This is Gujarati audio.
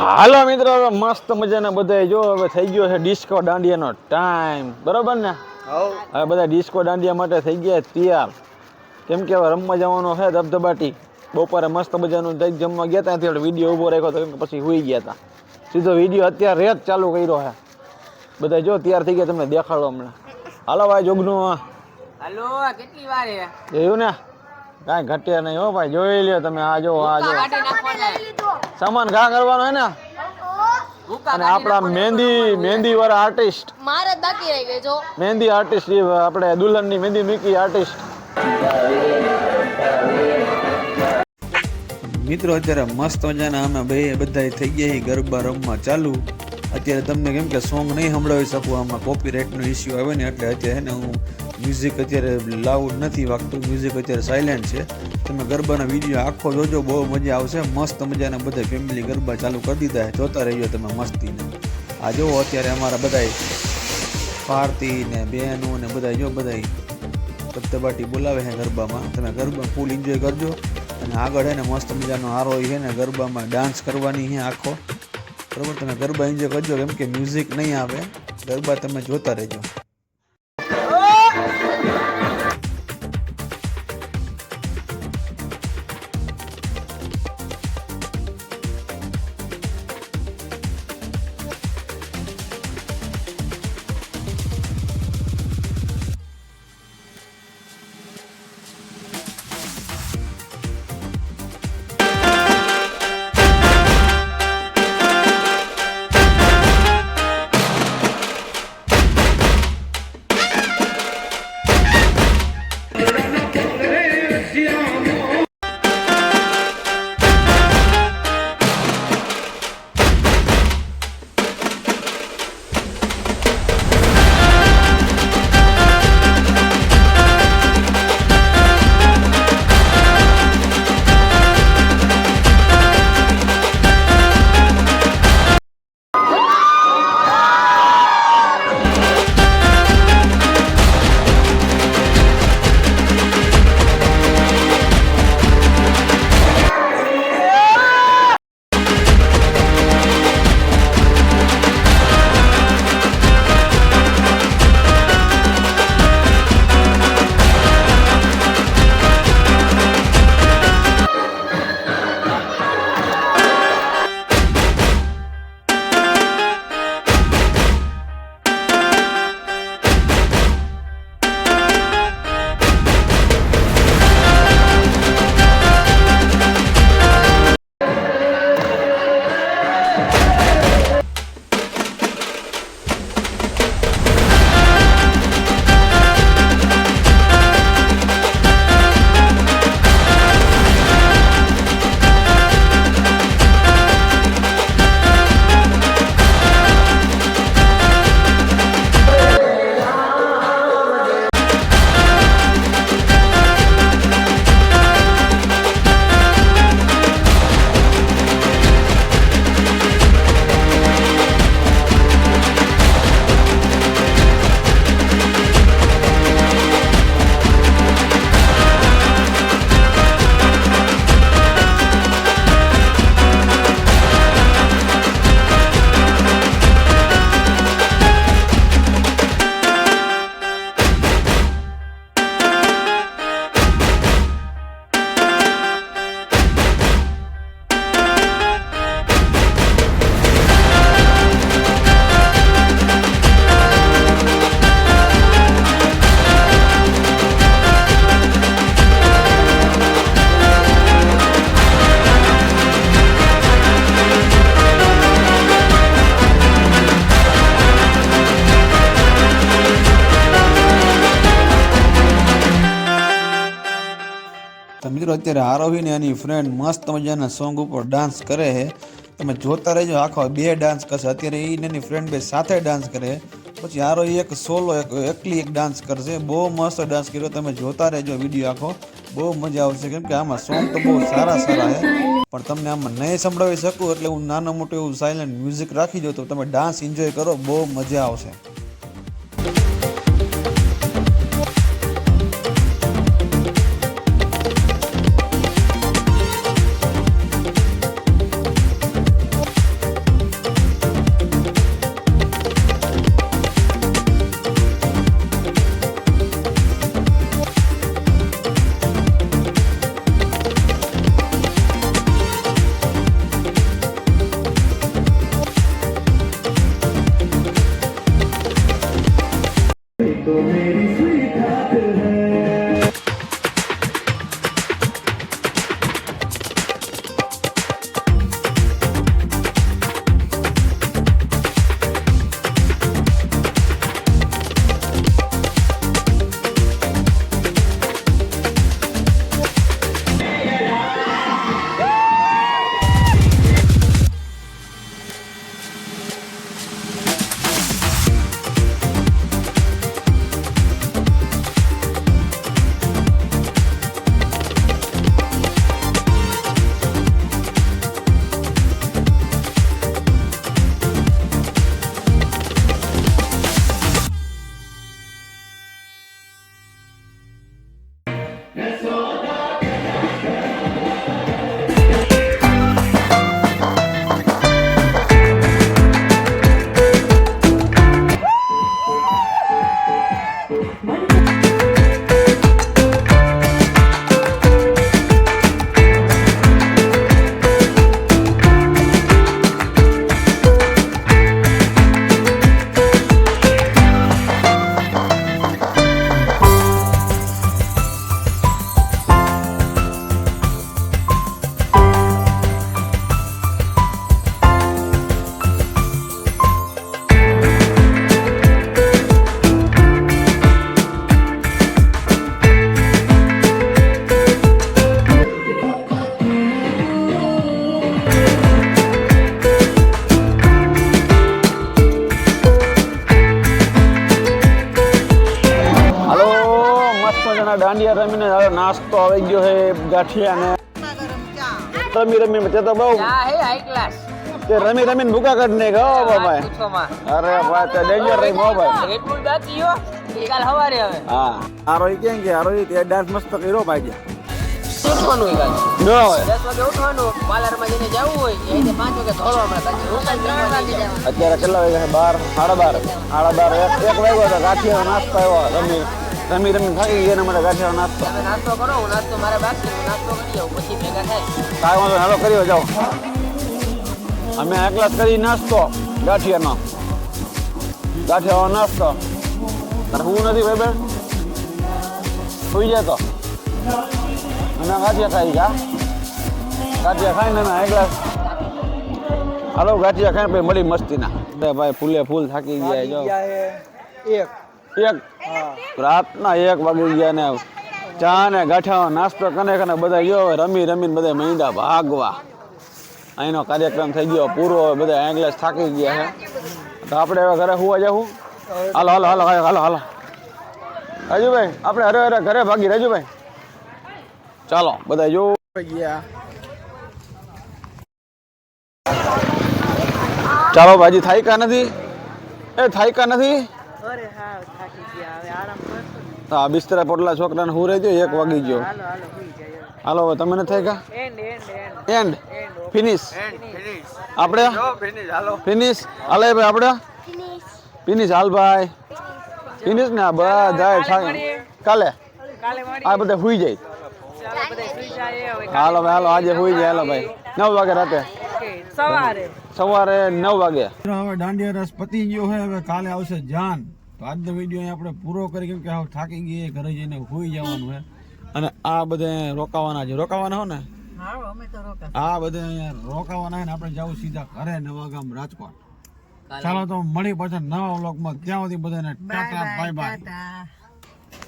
હાલો મિત્રો, હવે મસ્ત મજાના બધા જો હવે થઈ ગયો છે ડિસ્કો દાંડિયાનો ટાઈમ, બરોબર ને? હવે બધા ડિસ્કો દાંડિયા માટે થઈ ગયા તૈયાર. કેમ કે હવે રમવા જવાનો છે ધબધબાટી. બપોરે મસ્ત મજાનું જઈ જમવા ગયા હતા, ત્યાંથી વિડીયો ઊભો રાખ્યો તો પછી સુઈ ગયા હતા. સીધો વિડીયો અત્યારે જ ચાલુ કર્યો છે. બધા જો તૈયાર થઈ ગયા, તમને દેખાડો હમણાં. હાલો ભાઈ જોગનું. હાલો, કેટલી વાર છે? જોયું ને? કાંઈ ઘટ્યા નહીં હો ભાઈ, જોઈ લ્યો તમે. આ જો સામાન ઘા કરવાનો હે ને. અને આપણા મહેંદી વાળા આર્ટિસ્ટ મારે બાકી રહી ગઈ જો મહેંદી આર્ટિસ્ટ, આપણે દુલ્હનની મહેંદી મૂકી આર્ટિસ્ટ. મિત્રો અત્યારે મસ્ત મજાના અમે બધા થઈ ગયા ગરબા રમવા ચાલુ. અત્યારે તમને કેમ કે સોંગ નહીં સંભળાવી શકું, આમાં કોપીરાઇટનો ઇસ્યુ આવે ને એટલે અત્યારે ને હું મ્યુઝિક અત્યારે લાઉડ નથી વાગતું, મ્યુઝિક અત્યારે સાયલેન્ટ છે. તમે ગરબાનો વિડીયો આખો જોજો, બહુ મજા આવશે. મસ્ત મજાના બધા ફેમિલી ગરબા ચાલુ કરી દીધા, જોતા રહેજો તમે મસ્તીને. આ જુઓ અત્યારે અમારા બધા ભારતી ને બહેનો ને બધા જો બધા ધબધબાટી બોલાવે છે ગરબામાં. તમે ગરબા ફૂલ એન્જોય કરજો. અને આગળ છે ને મસ્ત મજાનો હારો છે ને ગરબામાં ડાન્સ કરવાની છે આખો, બરાબર? તમે ગરબા એન્જોય કરજો, કેમ કે મ્યુઝિક નહીં આવે, ગરબા તમે જોતા રહેજો. મિત્રો અત્યારે આરોહીને એની ફ્રેન્ડ મસ્ત મજાના સોંગ ઉપર ડાન્સ કરે છે, તમે જોતા રહેજો. આખો બે ડાન્સ કરશે અત્યારે, એની ફ્રેન્ડ બે સાથે ડાન્સ કરે, પછી આરોહી એક સોલો એકલી એક ડાન્સ કરશે. બહુ મસ્ત ડાન્સ કર્યો, તમે જોતા રહેજો વિડીયો આખો, બહુ મજા આવશે. કેમ કે આમાં સોંગ તો બહુ સારા છે, પણ તમને આમાં નહીં સંભળાવી શકું એટલે હું નાનું મોટું એવું સાયલેન્ટ મ્યુઝિક રાખી દઉં, તો તમે ડાન્સ એન્જોય કરો, બહુ મજા આવશે. દાંડિયા રમીને હવે નાસ્તો આવી ગયો છે ગાંઠિયા ને રમી રમી તે તો બહુ ચા હે હાઈ ક્લાસ. તે રમી રમીને ભૂકા કાઢી ને ગયો ભાઈ. પૂછોમાં. અરે ભાઈ તે ડેન્જર રહી મો ભાઈ. રેડ બુલ બાકી હો. કાલ હવારે હવે. હા આરોહી કેમ કે આરોહી તે ડાન્સ મસ્ત કર્યો ભાઈ. ઉઠવાનું કાલ. ન હોય 10 વાગે ઉઠવાનું. પાર્લરમાં જઈને જવું હોય એ 5 વાગે ધોળવામાં બાકી હું કાલ 3 વાગે જવાનું. અત્યારે કેટલા વાગ્યા છે 12 સાડા 12 એક વાગ્યો તો ગાંઠિયાનો નાસ્તો આવ્યો રમી રમી થાકી ગયા એના માટે ગાંઠિયાનો નાસ્તો તમે નાસ્તો કરો હું નાસ્તો મારે બાકી હું નાસ્તો કરી આવું પછી ભેગા થાય. કાંઈ વાંધો હાલો કર્યો જાઓ અમે એકલા જ કરી નાસ્તો ગાંઠિયાનો નાસ્તો તારે હું નથી ભાઈ બેન સુઈ જાય તો અને ગાંઠિયા ખાઈ ગયા ગાંઠિયા ખાઈને અમે એકલા હાલો ગાંઠિયા ખાઈને પછી મળી મસ્તીના ભાઈ ફૂલે ફૂલ થાકી ગયા જો એક રાતના 1 વાગી ગયા ને ચા ને ગાંઠિયાનો નાસ્તો કને બધા જો રમી રમીને બધા મહિના ભાગવા અહીંનો કાર્યક્રમ થઈ ગયો પૂરો બધા એંગ્લેસ થાકી ગયા છે તો આપણે હવે ઘરે હોવા જવું હાલો હાલો હાલો હાલો હાલો રાજુભાઈ આપણે હરે હરે ઘરે ભાગી રાજુભાઈ ચાલો બધા જો ગયા ચાલો ભાજી થાય કા નથી અરે હા થાકી ગયા હવે આરામ કરશું. હા બિસ્તરા પોટલા છોકરાને હું રહી ગયો 1 વાગી ગયો હાલો હોઈ જાય. હાલો હવે તમે નથી થાય કા એન્ડ એન્ડ ફિનિશ આપણે ફિનિશ હાલે ભાઈ આપણે ફિનિશ હાલ ભાઈ ફિનિશ ને બધા કાલે આ બધા હુઈ જાય હાલો ભાઈ હાલો આજે હુઈ જાય હાલો ભાઈ 9 વાગે રાતે સવારે 9 વાગે હવે દાંડિયા રસ પતી ગયો છે હવે કાલે આવશે જાન તો આજનો વિડીયો અહીં આપણે પૂરો કરી કેમ કે હવે થાકી ગઈ ઘરે જઈને હુઈ જવાનું છે અને આ બધે રોકાવાના હો ને આ બધે અહીંયા રોકાવાના ને આપણે જવું સીધા ઘરે નવાગામ રાજકોટ ચાલો તો મળી પાછા નવા વ્લોગમાં ત્યાં સુધી બધાને ટાટા બાય બાય.